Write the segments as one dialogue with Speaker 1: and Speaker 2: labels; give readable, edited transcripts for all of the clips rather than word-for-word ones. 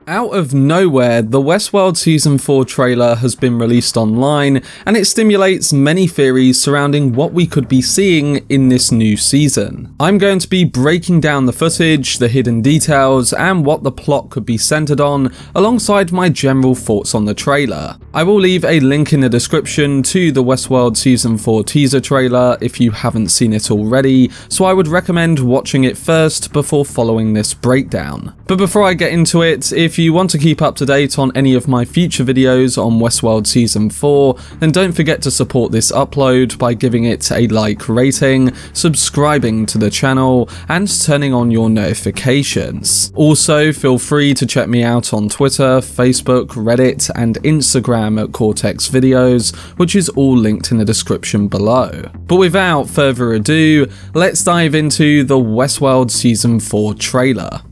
Speaker 1: Out of nowhere, the Westworld Season 4 trailer has been released online, and it stimulates many theories surrounding what we could be seeing in this new season. I'm going to be breaking down the footage, the hidden details, and what the plot could be centered on, alongside my general thoughts on the trailer. I will leave a link in the description to the Westworld Season 4 teaser trailer if you haven't seen it already, so I would recommend watching it first before following this breakdown. But before I get into it, if you want to keep up to date on any of my future videos on Westworld Season 4, then don't forget to support this upload by giving it a like rating, subscribing to the channel, and turning on your notifications. Also, feel free to check me out on Twitter, Facebook, Reddit, and Instagram at Cortex Videos, which is all linked in the description below. But without further ado, let's dive into the Westworld Season 4 trailer.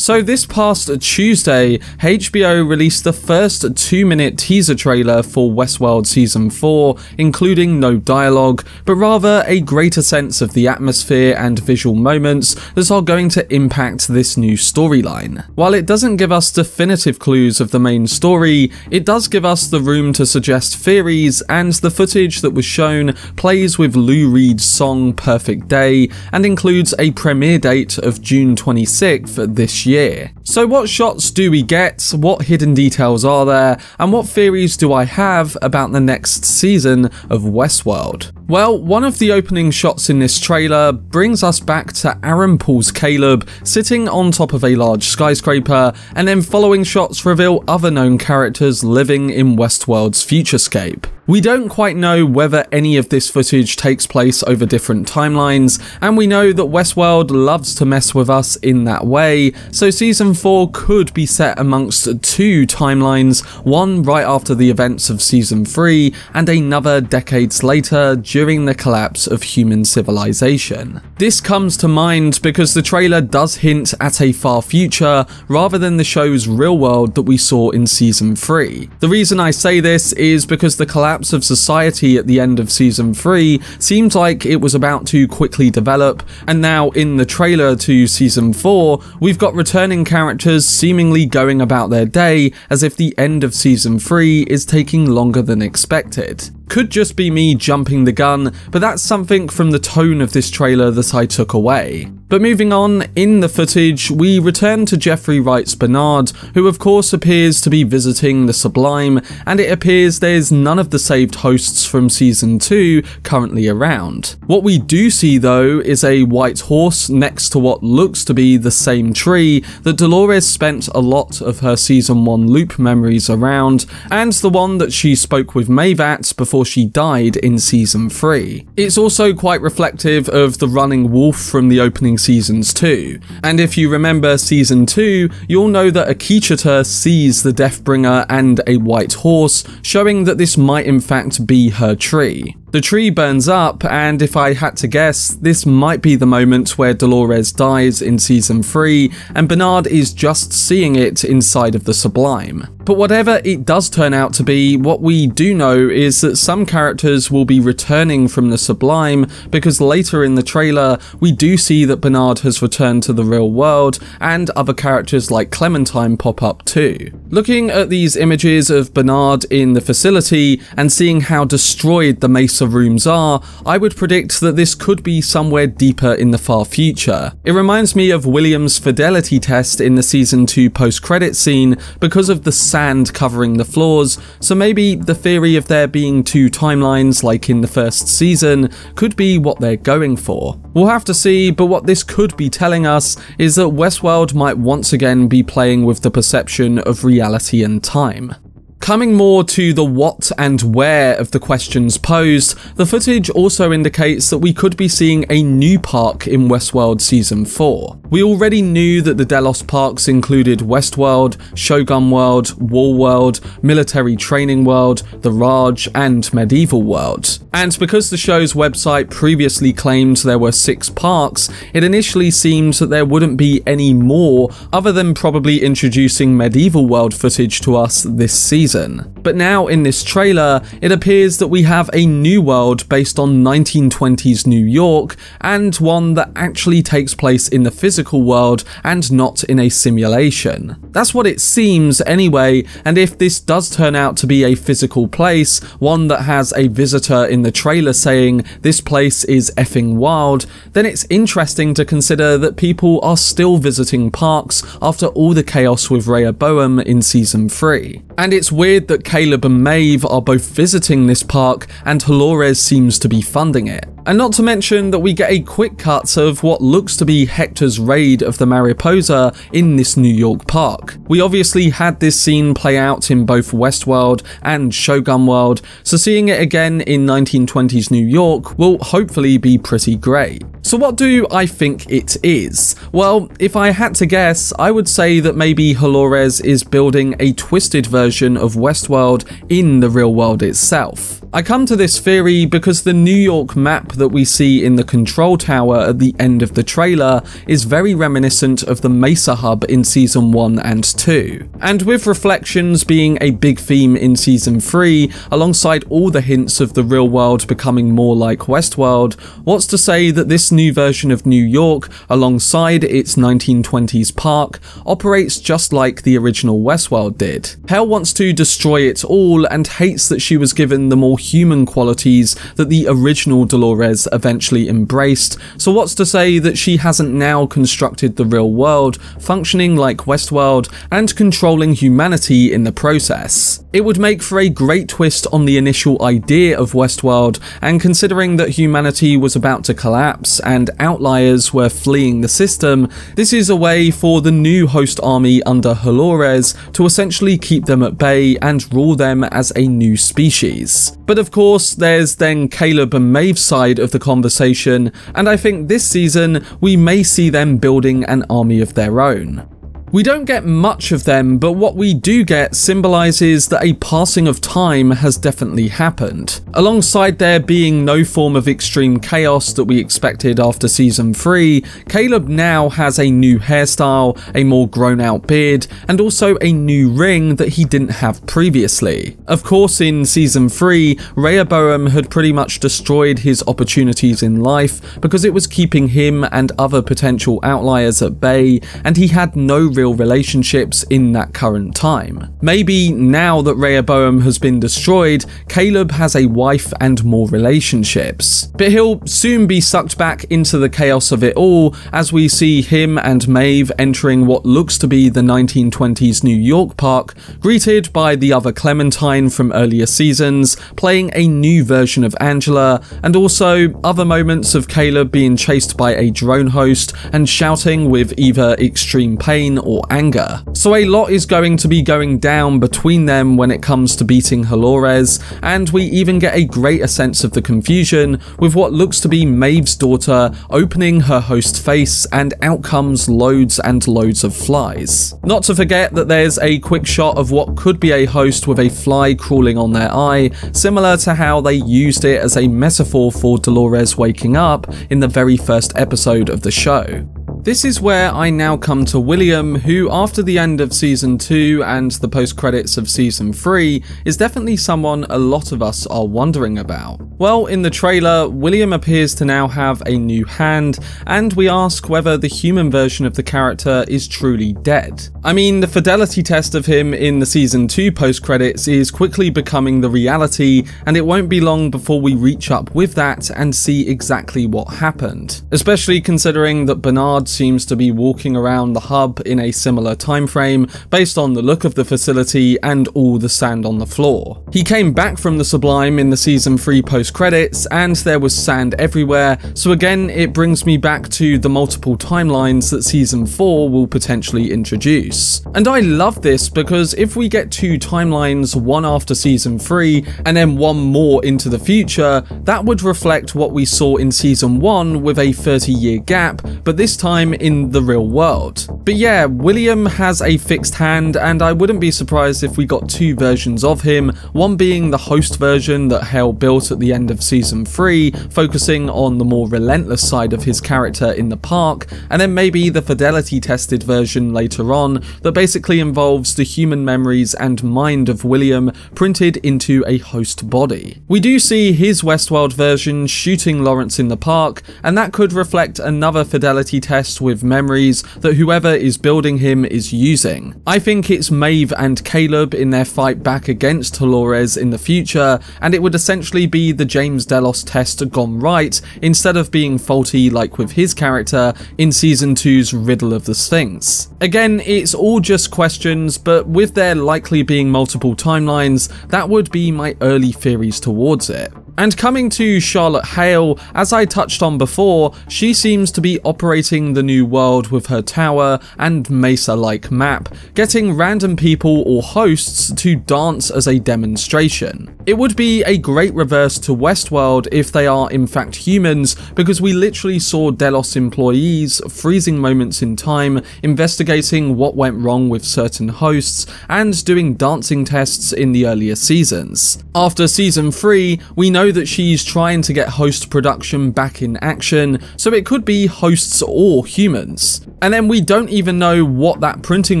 Speaker 1: So this past Tuesday, HBO released the first 2-minute teaser trailer for Westworld Season 4, including no dialogue, but rather a greater sense of the atmosphere and visual moments that are going to impact this new storyline. While it doesn't give us definitive clues of the main story, it does give us the room to suggest theories, and the footage that was shown plays with Lou Reed's song Perfect Day and includes a premiere date of June 26th this year. So what shots do we get, what hidden details are there, and what theories do I have about the next season of Westworld? Well, one of the opening shots in this trailer brings us back to Aaron Paul's Caleb sitting on top of a large skyscraper, and then following shots reveal other known characters living in Westworld's futurescape. We don't quite know whether any of this footage takes place over different timelines, and we know that Westworld loves to mess with us in that way, so Season 4 could be set amongst two timelines, one right after the events of Season 3, and another decades later during the collapse of human civilization. This comes to mind because the trailer does hint at a far future rather than the show's real world that we saw in Season 3. The reason I say this is because the collapse of society at the end of Season 3 seemed like it was about to quickly develop, and now in the trailer to Season 4, we've got returning characters seemingly going about their day as if the end of Season 3 is taking longer than expected. Could just be me jumping the gun, but that's something from the tone of this trailer that I took away. But moving on, in the footage, we return to Jeffrey Wright's Bernard, who of course appears to be visiting the Sublime, and it appears there's none of the saved hosts from Season 2 currently around. What we do see though is a white horse next to what looks to be the same tree that Dolores spent a lot of her Season 1 loop memories around, and the one that she spoke with Maeve at before she died in Season 3. It's also quite reflective of the running wolf from the opening seasons too, and if you remember Season 2, you'll know that Akecheta sees the Deathbringer and a white horse, showing that this might in fact be her tree. The tree burns up, and if I had to guess, this might be the moment where Dolores dies in Season 3, and Bernard is just seeing it inside of the Sublime. But whatever it does turn out to be, what we do know is that some characters will be returning from the Sublime, because later in the trailer, we do see that Bernard has returned to the real world, and other characters like Clementine pop up too. Looking at these images of Bernard in the facility, and seeing how destroyed the Mesa rooms are, I would predict that this could be somewhere deeper in the far future. It reminds me of William's fidelity test in the Season 2 post-credit scene because of the sand covering the floors, so maybe the theory of there being two timelines like in the first season could be what they're going for. We'll have to see, but what this could be telling us is that Westworld might once again be playing with the perception of reality and time. Coming more to the what and where of the questions posed, the footage also indicates that we could be seeing a new park in Westworld Season 4. We already knew that the Delos parks included Westworld, Shogun World, War World, Military Training World, the Raj, and Medieval World. And because the show's website previously claimed there were 6 parks, it initially seemed that there wouldn't be any more other than probably introducing Medieval World footage to us this season. season. But now in this trailer, it appears that we have a new world based on 1920s New York, and one that actually takes place in the physical world and not in a simulation. That's what it seems anyway, and if this does turn out to be a physical place, one that has a visitor in the trailer saying this place is effing wild, then it's interesting to consider that people are still visiting parks after all the chaos with Rehoboam in season 3. And it's weird that Caleb and Maeve are both visiting this park and Halores seems to be funding it. And not to mention that we get a quick cut of what looks to be Hector's raid of the Mariposa in this New York park. We obviously had this scene play out in both Westworld and Shogun World, so seeing it again in 1920s New York will hopefully be pretty great. So what do I think it is? Well, if I had to guess, I would say that maybe Halores is building a twisted version of Westworld in the real world itself. I come to this theory because the New York map that we see in the control tower at the end of the trailer is very reminiscent of the Mesa Hub in season 1 and 2. And with reflections being a big theme in season 3, alongside all the hints of the real world becoming more like Westworld, what's to say that this new version of New York, alongside its 1920s park, operates just like the original Westworld did? Hell wants to destroy it all and hates that she was given the more human qualities that the original Dolores eventually embraced, so what's to say that she hasn't now constructed the real world, functioning like Westworld and controlling humanity in the process? It would make for a great twist on the initial idea of Westworld, and considering that humanity was about to collapse and outliers were fleeing the system, this is a way for the new host army under Halores to essentially keep them at bay and rule them as a new species. But of course, there's then Caleb and Maeve's side of the conversation, and I think this season we may see them building an army of their own. We don't get much of them, but what we do get symbolizes that a passing of time has definitely happened. Alongside there being no form of extreme chaos that we expected after season 3, Caleb now has a new hairstyle, a more grown out beard, and also a new ring that he didn't have previously. Of course, in season 3, Rehoboam had pretty much destroyed his opportunities in life because it was keeping him and other potential outliers at bay, and he had no real relationships in that current time. Maybe now that Rehoboam has been destroyed, Caleb has a wife and more relationships. But he'll soon be sucked back into the chaos of it all as we see him and Maeve entering what looks to be the 1920s New York park, greeted by the other Clementine from earlier seasons, playing a new version of Angela, and also other moments of Caleb being chased by a drone host and shouting with either extreme pain or anger. So a lot is going to be going down between them when it comes to beating Halores, and we even get a greater sense of the confusion with what looks to be Maeve's daughter opening her host face, and out comes loads and loads of flies. Not to forget that there's a quick shot of what could be a host with a fly crawling on their eye, similar to how they used it as a metaphor for Dolores waking up in the very first episode of the show. This is where I now come to William, who after the end of season 2 and the post-credits of season 3 is definitely someone a lot of us are wondering about. Well, in the trailer, William appears to now have a new hand, and we ask whether the human version of the character is truly dead. I mean, the fidelity test of him in the season 2 post-credits is quickly becoming the reality, and it won't be long before we reach up with that and see exactly what happened. Especially considering that Bernard seems to be walking around the hub in a similar time frame based on the look of the facility and all the sand on the floor. He came back from the Sublime in the season 3 post-credits and there was sand everywhere, so again it brings me back to the multiple timelines that season 4 will potentially introduce. And I love this because if we get 2 timelines, one after season 3 and then one more into the future, that would reflect what we saw in season 1 with a 30-year gap, but this time time in the real world. But yeah, William has a fixed hand, and I wouldn't be surprised if we got two versions of him, one being the host version that Hale built at the end of season 3, focusing on the more relentless side of his character in the park, and then maybe the fidelity tested version later on that basically involves the human memories and mind of William printed into a host body. We do see his Westworld version shooting Lawrence in the park, and that could reflect another fidelity test with memories that whoever is building him is using. I think it's Maeve and Caleb in their fight back against Dolores in the future, and it would essentially be the James Delos test gone right instead of being faulty like with his character in season 2's Riddle of the Sphinx. Again, it's all just questions, but with there likely being multiple timelines, that would be my early theories towards it. And coming to Charlotte Hale, as I touched on before, she seems to be operating the new world with her tower and mesa-like map, getting random people or hosts to dance as a demonstration. It would be a great reverse to Westworld if they are in fact humans, because we literally saw Delos employees freezing moments in time, investigating what went wrong with certain hosts, and doing dancing tests in the earlier seasons. After season 3, we know that she's trying to get host production back in action, so it could be hosts or humans. And then we don't even know what that printing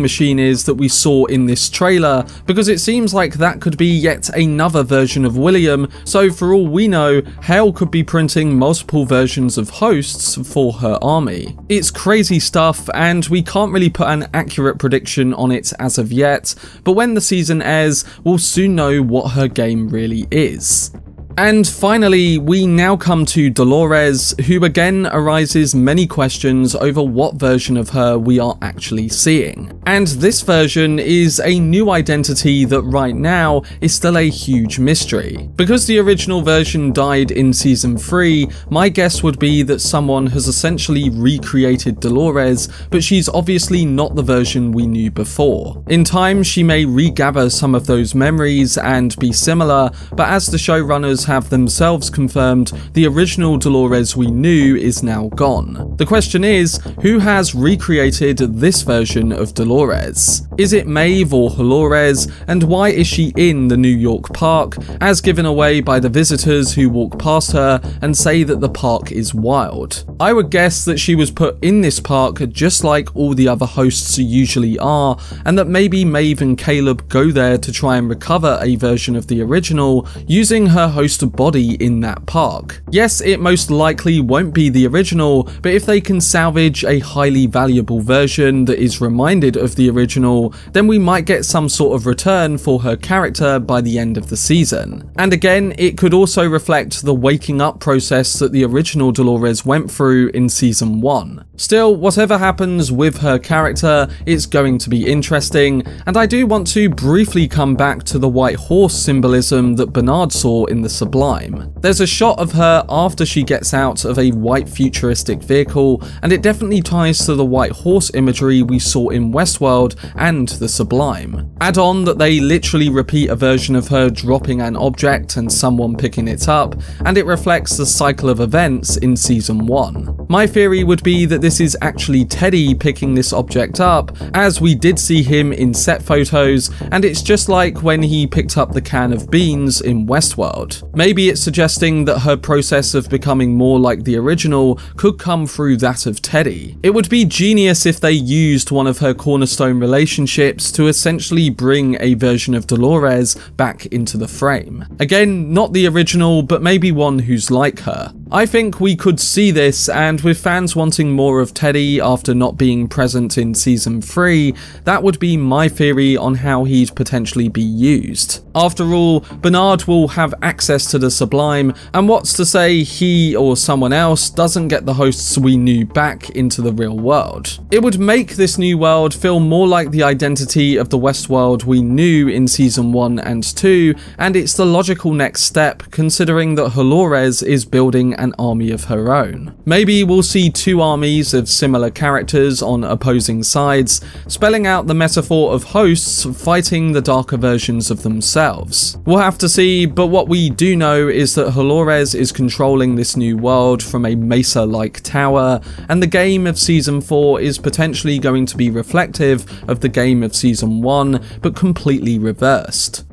Speaker 1: machine is that we saw in this trailer, because it seems like that could be yet another version of William, so for all we know, Hale could be printing multiple versions of hosts for her army. It's crazy stuff, and we can't really put an accurate prediction on it as of yet, but when the season airs, we'll soon know what her game really is. And finally, we now come to Dolores, who again arises many questions over what version of her we are actually seeing. And this version is a new identity that right now is still a huge mystery. Because the original version died in season 3, my guess would be that someone has essentially recreated Dolores, but she's obviously not the version we knew before. In time, she may regather some of those memories and be similar, but as the showrunners have themselves confirmed, the original Dolores we knew is now gone. The question is, who has recreated this version of Dolores? Is it Maeve or Dolores, and why is she in the New York park, as given away by the visitors who walk past her and say that the park is wild? I would guess that she was put in this park just like all the other hosts usually are, and that maybe Maeve and Caleb go there to try and recover a version of the original using her host body in that park. Yes, it most likely won't be the original, but if they can salvage a highly valuable version that is reminded of the original, then we might get some sort of return for her character by the end of the season. And again, it could also reflect the waking up process that the original Dolores went through in season 1. Still, whatever happens with her character, it's going to be interesting, and I do want to briefly come back to the white horse symbolism that Bernard saw in the Sublime. There's a shot of her after she gets out of a white futuristic vehicle, and it definitely ties to the white horse imagery we saw in Westworld and the Sublime. Add on that they literally repeat a version of her dropping an object and someone picking it up, and it reflects the cycle of events in season 1. My theory would be that this is actually Teddy picking this object up, as we did see him in set photos, and it's just like when he picked up the can of beans in Westworld. Maybe it's suggesting that her process of becoming more like the original could come through that of Teddy. It would be genius if they used one of her cornerstone relationships to essentially bring a version of Dolores back into the frame. Again, not the original, but maybe one who's like her. I think we could see this, and with fans wanting more of Teddy after not being present in season 3, that would be my theory on how he'd potentially be used. After all, Bernard will have access to the Sublime, and what's to say he or someone else doesn't get the hosts we knew back into the real world? It would make this new world feel more like the identity of the Westworld we knew in season 1 and 2, and it's the logical next step considering that Dolores is building an army of her own. Maybe we'll see two armies of similar characters on opposing sides, spelling out the metaphor of hosts fighting the darker versions of themselves. We'll have to see, but what we do know is that Halores is controlling this new world from a mesa-like tower, and the game of Season 4 is potentially going to be reflective of the game of Season 1, but completely reversed.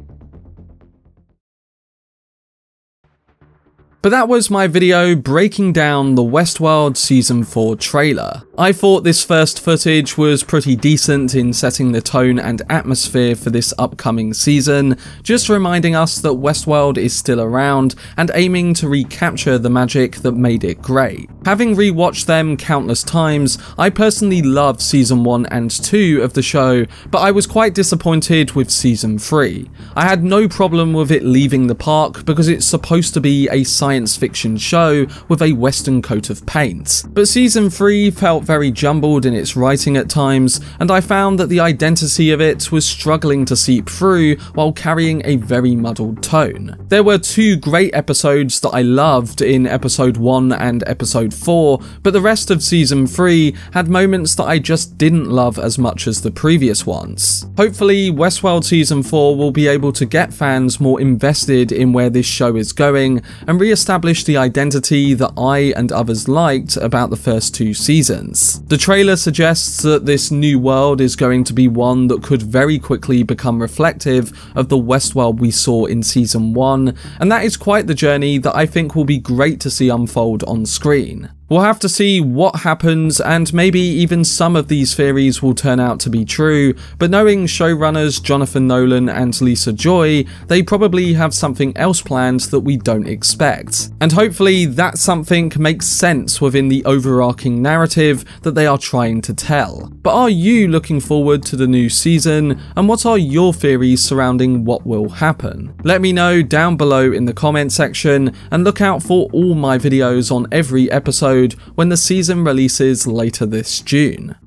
Speaker 1: But that was my video breaking down the Westworld Season 4 trailer. I thought this first footage was pretty decent in setting the tone and atmosphere for this upcoming season, just reminding us that Westworld is still around and aiming to recapture the magic that made it great. Having rewatched them countless times, I personally love Season 1 and 2 of the show, but I was quite disappointed with Season 3. I had no problem with it leaving the park because it's supposed to be a science fiction show with a western coat of paint. But Season 3 felt very jumbled in its writing at times, and I found that the identity of it was struggling to seep through while carrying a very muddled tone. There were two great episodes that I loved in Episode 1 and Episode 4, but the rest of Season 3 had moments that I just didn't love as much as the previous ones. Hopefully, Westworld Season 4 will be able to get fans more invested in where this show is going and re-establish the identity that I and others liked about the first two seasons. The trailer suggests that this new world is going to be one that could very quickly become reflective of the Westworld we saw in Season 1, and that is quite the journey that I think will be great to see unfold on screen. We'll have to see what happens, and maybe even some of these theories will turn out to be true, but knowing showrunners Jonathan Nolan and Lisa Joy, they probably have something else planned that we don't expect. And hopefully that something makes sense within the overarching narrative that they are trying to tell. But are you looking forward to the new season, and what are your theories surrounding what will happen? Let me know down below in the comment section, and look out for all my videos on every episode when the season releases later this June.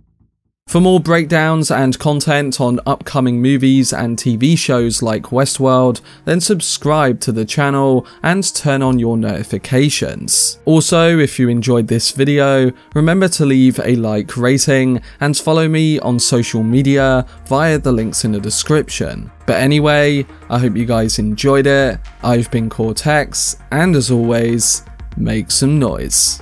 Speaker 1: For more breakdowns and content on upcoming movies and TV shows like Westworld, then subscribe to the channel and turn on your notifications. Also, if you enjoyed this video, remember to leave a like rating and follow me on social media via the links in the description. But anyway, I hope you guys enjoyed it. I've been Cortex, and as always, make some noise.